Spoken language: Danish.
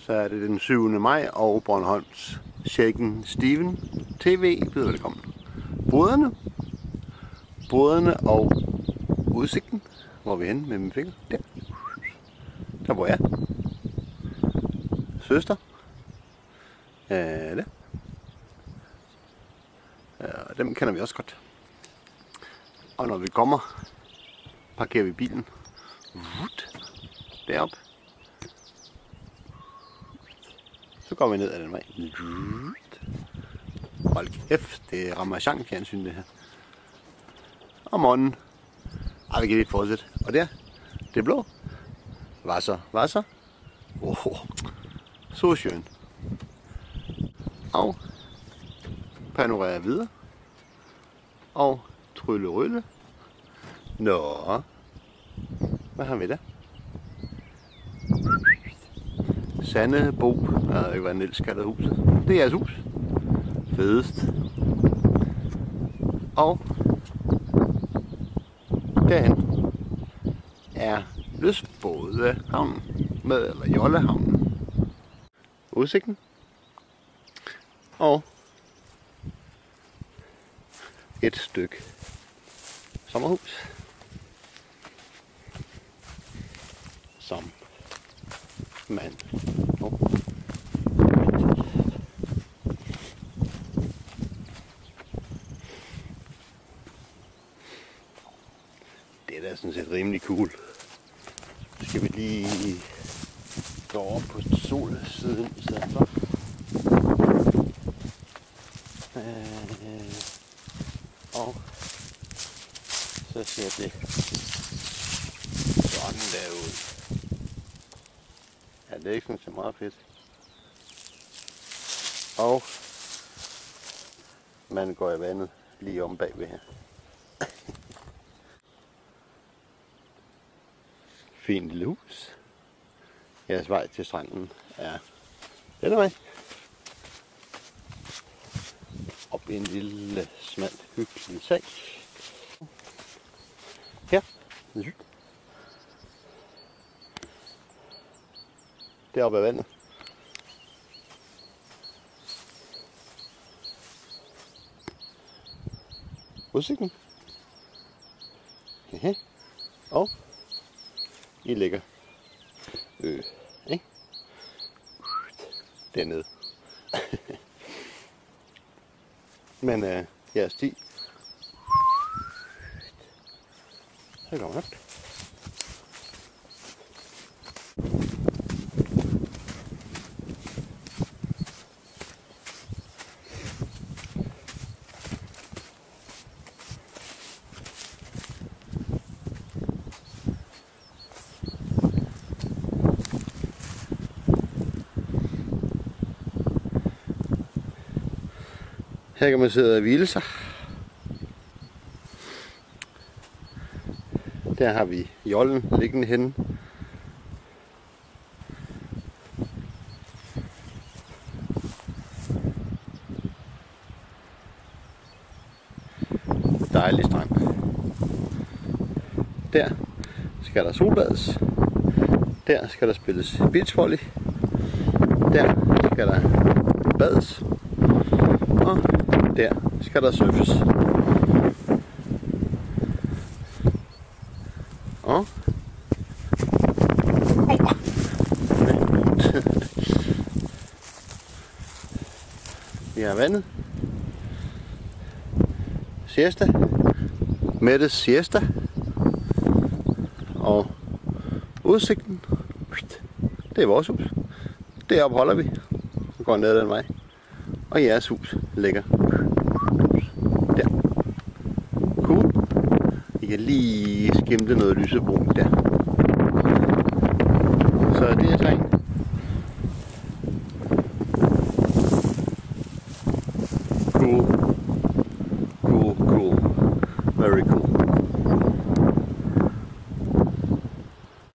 Så er det den 7. maj, og Bornholms Shaken Stephen TV byder velkommen. Boderne og udsigten. Hvor er vi henne med min finger? Der hvor jeg er. Søster. Der. Dem kender vi også godt. Og når vi kommer, parkerer vi bilen derop. Så går vi ned ad den vej. Hold kæft, det er Ramachan-fjernsyn det her. Om morgenen. Vi kan lige fortsætte. Og der, det er blå. Wasser. Så skøn. Og panorerer videre. Og trylle. Nå. Hvad har vi der? Sandebo. Jeg ved ikke, hvad Niels kalder huset. Det er jeres hus. Fedest. Og derhen er Lystbådehavnen eller Jollehavnen. Udsigten. Og et stykke sommerhus, som man det er da sådan set rimelig cool. Så skal vi lige gå over på solsiden i stedet for. Og så ser det sådan der ud. Ja, det er ikke sådan så meget fedt. Og man går i vandet lige om bagved her. Fint lille hus. Jeres vej til stranden er den vej. Op i en lille, smalt, hyggelig sag. Her. Deroppe af vandet. Udsigten. Og I ligger ikke? Dernede. Men jeres sti. Så går man op. Her kan man sidde og hvile sig. Der har vi jollen liggende henne. Dejlig strand. Der skal der solbades. Der skal der spilles beachvolley. Der skal der bades. Og der skal der surfes. Og vi har vandet. Siesta. Mettes siesta. Og udsigten. Det er vores hus. Deroppe holder vi. Så går ned den vej. Og jeres hus ligger der. Cool. I kan lige skimte noget lysebrun der. Så det er tegn. Cool. Very cool.